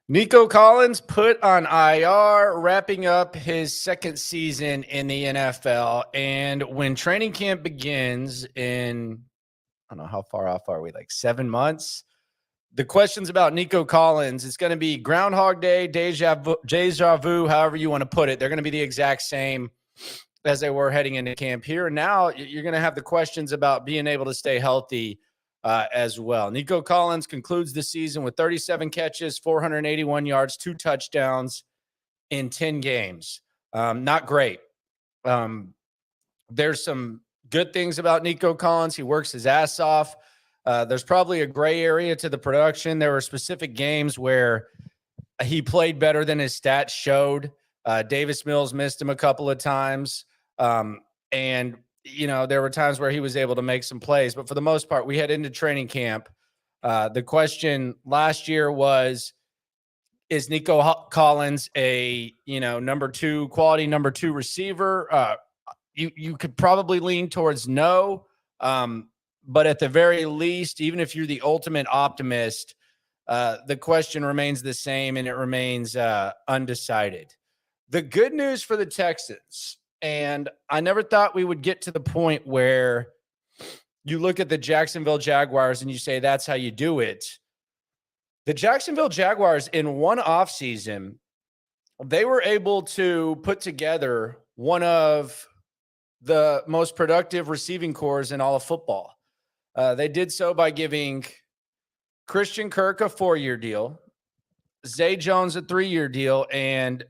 Nico Collins put on IR, wrapping up his second season in the NFL. And when training camp begins in, I don't know, how far off are we? Like 7 months? The questions about Nico Collins, it's going to be Groundhog Day, Deja Vu, however you want to put it. They're going to be the exact same as they were heading into camp. Here and now, you're going to have the questions about being able to stay healthy as well. Nico Collins concludes the season with 37 catches, 481 yards, 2 touchdowns in 10 games. Not great. There's some good things about Nico Collins. He works his ass off. There's probably a gray area to the production. There were specific games where he played better than his stats showed. Davis Mills missed him a couple of times. And there were times where he was able to make some plays, but for the most part, we head into training camp. The question last year was, is Nico Collins a, quality number two receiver? You could probably lean towards no. But at the very least, even if you're the ultimate optimist, the question remains the same and it remains undecided. The good news for the Texans, and I never thought we would get to the point where you look at the Jacksonville Jaguars and you say, that's how you do it. The Jacksonville Jaguars in one offseason, they were able to put together one of the most productive receiving corps in all of football. They did so by giving Christian Kirk a 4-year deal, Zay Jones a 3-year deal, and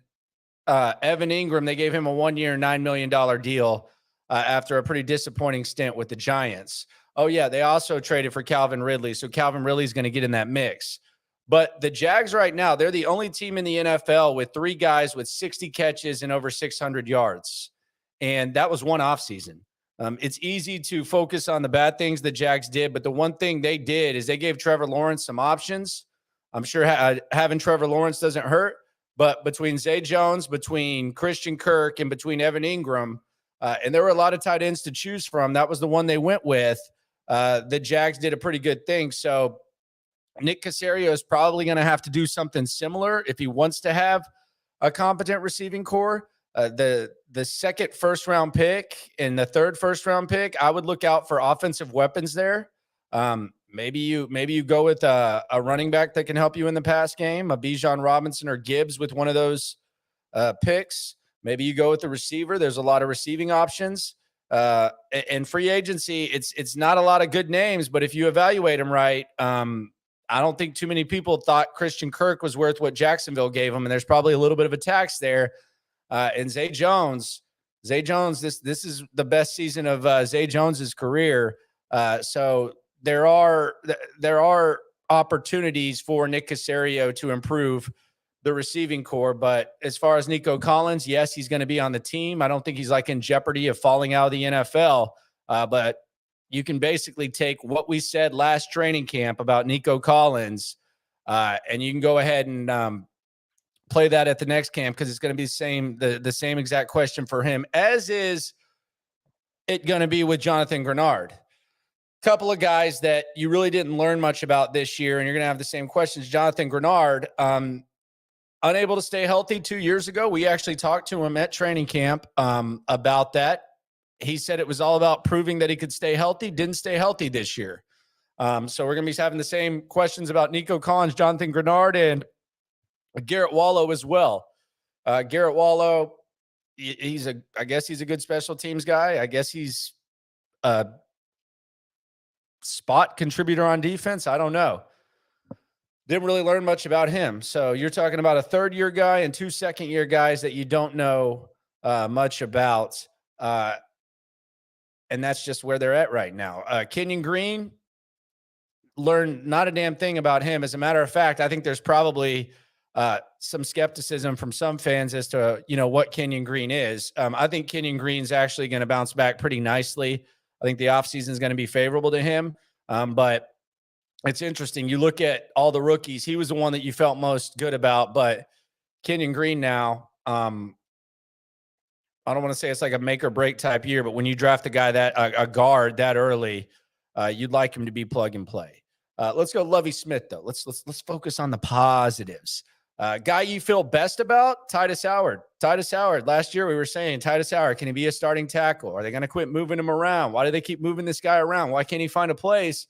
Evan Ingram, they gave him a 1-year, $9 million deal after a pretty disappointing stint with the Giants. Oh, yeah, they also traded for Calvin Ridley, so Calvin Ridley's going to get in that mix. But the Jags right now, they're the only team in the NFL with 3 guys with 60 catches and over 600 yards. And that was one offseason. It's easy to focus on the bad things the Jags did, but the one thing they did is they gave Trevor Lawrence some options. I'm sure having Trevor Lawrence doesn't hurt, but between Zay Jones, between Christian Kirk, and between Evan Ingram, and there were a lot of tight ends to choose from, that was the one they went with. The Jags did a pretty good thing. So Nick Caserio is probably going to have to do something similar if he wants to have a competent receiving core. The second first-round pick and the third first-round pick, I would look out for offensive weapons there. Maybe you go with a running back that can help you in the pass game, a Bijan Robinson or Gibbs with one of those picks. Maybe you go with the receiver. There's a lot of receiving options. And free agency, it's not a lot of good names, but if you evaluate them right, I don't think too many people thought Christian Kirk was worth what Jacksonville gave him, and there's probably a little bit of a tax there. And Zay Jones, this is the best season of Zay Jones's career. So there are opportunities for Nick Caserio to improve the receiving core. But as far as Nico Collins, yes, he's going to be on the team. I don't think he's like in jeopardy of falling out of the NFL. But you can basically take what we said last training camp about Nico Collins, and you can go ahead and play that at the next camp, because it's going to be the same exact question for him, as is it going to be with Jonathan Grenard. Couple of guys that you really didn't learn much about this year, and you're going to have the same questions. Jonathan Grenard, unable to stay healthy 2 years ago. We actually talked to him at training camp about that. He said it was all about proving that he could stay healthy. Didn't stay healthy this year. So we're going to be having the same questions about Nico Collins, Jonathan Grenard, and Garrett Wallow as well. Garrett Wallow, I guess he's a good special teams guy. I guess he's a spot contributor on defense. I don't know. Didn't really learn much about him. So you're talking about a third-year guy and 2 second-year guys that you don't know much about. And that's just where they're at right now. Kenyon Green, learned not a damn thing about him. As a matter of fact, I think there's probably some skepticism from some fans as to, what Kenyon Green is. I think Kenyon Green's actually going to bounce back pretty nicely. I think the offseason is going to be favorable to him. But it's interesting. You look at all the rookies. He was the one that you felt most good about. But Kenyon Green now, I don't want to say it's like a make or break type year, but when you draft a guy a guard that early, you'd like him to be plug and play. Let's go Lovie Smith though. Let's focus on the positives. Guy you feel best about? Titus Howard. Titus Howard. Last year we were saying, Titus Howard, can he be a starting tackle? Are they going to quit moving him around? Why do they keep moving this guy around? Why can't he find a place?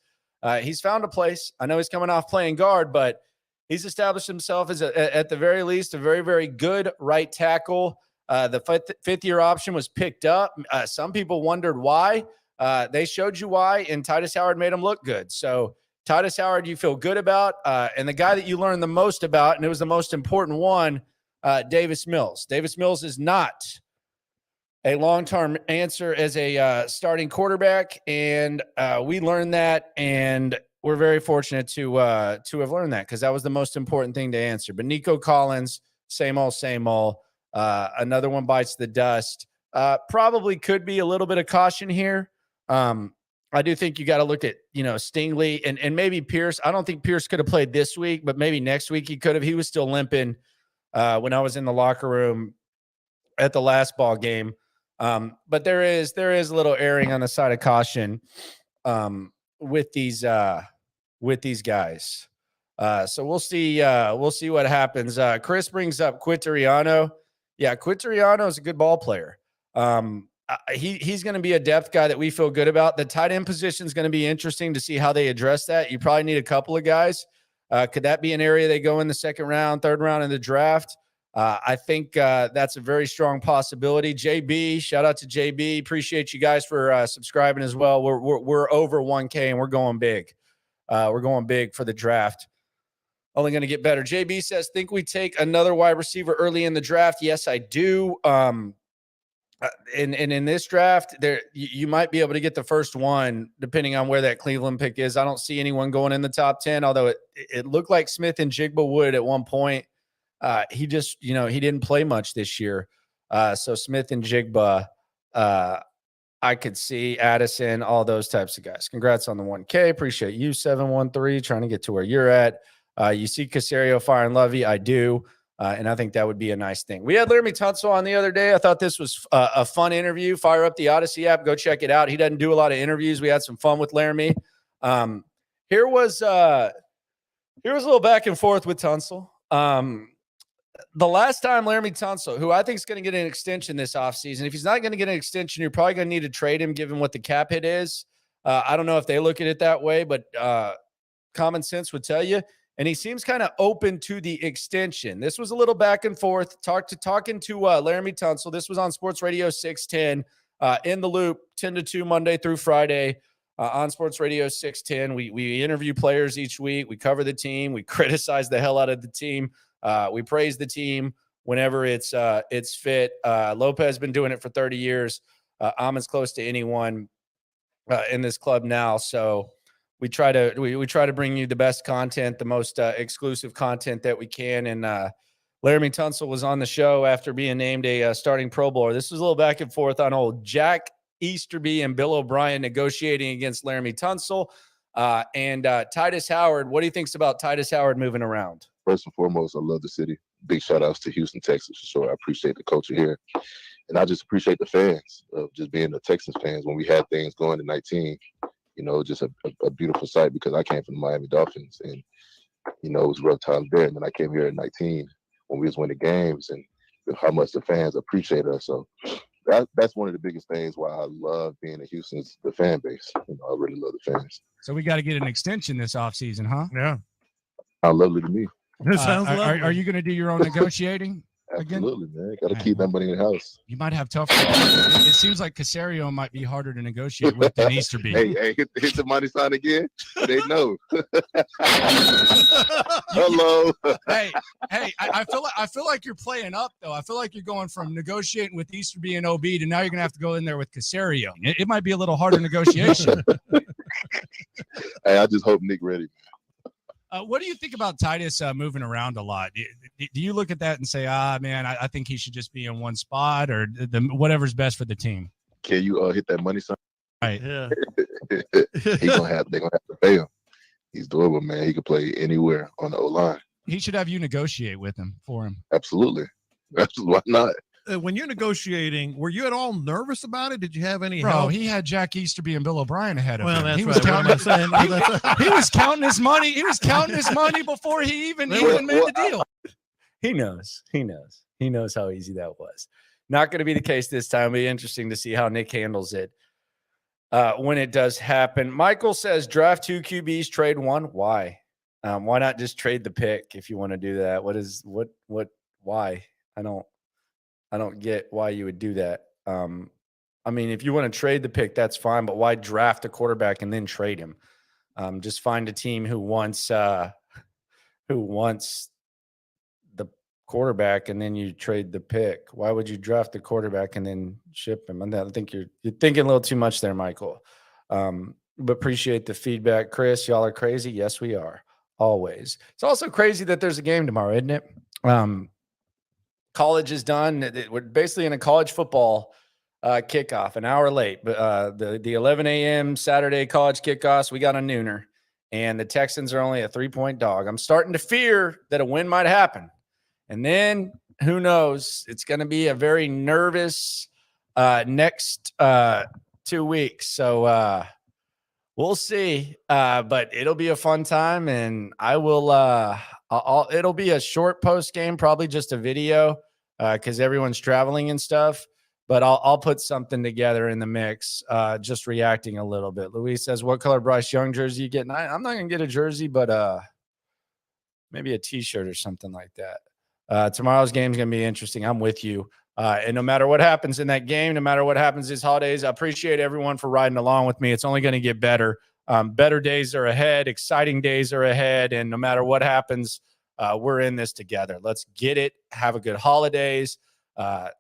He's found a place. I know he's coming off playing guard, but he's established himself as, at the very least, a very, very good right tackle. The fifth-year option was picked up. Some people wondered why. They showed you why, and Titus Howard made him look good. So Titus Howard, you feel good about. And the guy that you learned the most about, and it was the most important one, Davis Mills. Davis Mills is not a long-term answer as a starting quarterback, and we learned that, and we're very fortunate to have learned that because that was the most important thing to answer. But Nico Collins, same old, same old. Another one bites the dust. Probably could be a little bit of caution here. I do think you got to look at, Stingley and maybe Pierce. I don't think Pierce could have played this week, but maybe next week he could have. He was still limping when I was in the locker room at the last ball game. But there is a little erring on the side of caution with these guys. So we'll see what happens. Chris brings up Quintariano. Yeah, Quintariano is a good ball player. He's going to be a depth guy that we feel good about. The tight end position is going to be interesting to see how they address that. You probably need a couple of guys. Could that be an area they go in the second round, third round in the draft? I think that's a very strong possibility. JB, shout out to JB. Appreciate you guys for subscribing as well. We're over 1K and we're going big. We're going big for the draft. Only going to get better. JB says, think we take another wide receiver early in the draft? Yes, I do. And in this draft, there you might be able to get the first one depending on where that Cleveland pick is. I don't see anyone going in the top 10, although it looked like Smith and Jigba would at one point. He just, he didn't play much this year. So Smith and Jigba, I could see Addison, all those types of guys. Congrats on the 1K. Appreciate you, 713, trying to get to where you're at. You see Caserio firing Lovey. I do. And I think that would be a nice thing. We had Laramie Tunsil on the other day. I thought this was a fun interview. Fire up the Odyssey app. Go check it out. He doesn't do a lot of interviews. We had some fun with Laramie. Here was a little back and forth with Tunsil. The last time Laramie Tunsil, who I think is going to get an extension this offseason, if he's not going to get an extension, you're probably going to need to trade him given what the cap hit is. I don't know if they look at it that way, but common sense would tell you. And he seems kind of open to the extension. This was a little back and forth. Talking to Laramie Tunsil. This was on Sports Radio 610 in the Loop, 10 to 2 Monday through Friday on Sports Radio 610. We interview players each week. We cover the team. We criticize the hell out of the team. We praise the team whenever it's fit. Lopez has been doing it for 30 years. I'm as close to anyone in this club now. So we try to bring you the best content, the most exclusive content that we can. And Laramie Tunsil was on the show after being named a starting Pro Bowler. This was a little back and forth on old Jack Easterby and Bill O'Brien negotiating against Laramie Tunsil. And Titus Howard, what do you think about Titus Howard moving around? First and foremost, I love the city. Big shout outs to Houston, Texas, for sure. I appreciate the culture here. And I just appreciate the fans of just being the Texans fans when we had things going in 19. Just a beautiful sight because I came from the Miami Dolphins and, it was rough times there. And then I came here at 19 when we was winning games and how much the fans appreciate us. So that's one of the biggest things why I love being in Houston's the fan base. I really love the fans. So we got to get an extension this offseason, huh? Yeah. Sounds lovely to me. Sounds lovely. Are you going to do your own negotiating? Absolutely, man. Got to keep that money in the house. You might have tough. It seems like Caserio might be harder to negotiate with than Easterby. Hey, hit the money sign again. They know. Hello. Hey, I feel like you're playing up though. I feel like you're going from negotiating with Easterby and OB to now you're gonna have to go in there with Caserio. It might be a little harder negotiation. Hey, I just hope Nick ready. What do you think about Titus moving around a lot? Do you look at that and say, man, I think he should just be in one spot or whatever's best for the team? Can you hit that money sign? Right. Yeah. They're gonna have to pay him. He's doable, man. He can play anywhere on the O-line. He should have you negotiate with him for him. Absolutely. Why not? When you're negotiating, were you at all nervous about it? Did you have any help? help? He had Jack Easterby and Bill O'Brien ahead of him. That's he right. was counting. He was counting his money. He was counting his money before he even made the deal. He knows. He knows. He knows how easy that was. Not going to be the case this time. It'll be interesting to see how Nick handles it when it does happen. Michael says draft 2 QBs, trade 1. Why? Why not just trade the pick if you want to do that? Why? I don't get why you would do that. I mean, if you want to trade the pick, that's fine, but why draft a quarterback and then trade him? Just find a team who wants the quarterback and then you trade the pick. Why would you draft the quarterback and then ship him? I think you're thinking a little too much there, Michael. But appreciate the feedback. Chris, y'all are crazy. Yes, we are. Always. It's also crazy that there's a game tomorrow, isn't it? College is done. We're basically in a college football kickoff, an hour late. But the 11 a.m. Saturday college kickoffs, we got a nooner. And the Texans are only a 3-point dog. I'm starting to fear that a win might happen. And then who knows? It's going to be a very nervous next 2 weeks. So we'll see. But it'll be a fun time. And I will it'll be a short post game, probably just a video because everyone's traveling and stuff. But I'll put something together in the mix, just reacting a little bit. Luis says, what color Bryce Young jersey you getting? I'm not going to get a jersey, but maybe a T-shirt or something like that. Tomorrow's game is going to be interesting. I'm with you. And no matter what happens in that game, no matter what happens these holidays, I appreciate everyone for riding along with me. It's only going to get better. Better days are ahead. Exciting days are ahead. And no matter what happens, we're in this together. Let's get it. Have a good holidays.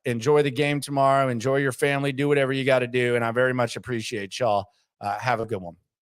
Enjoy the game tomorrow. Enjoy your family. Do whatever you got to do. And I very much appreciate y'all. Have a good one.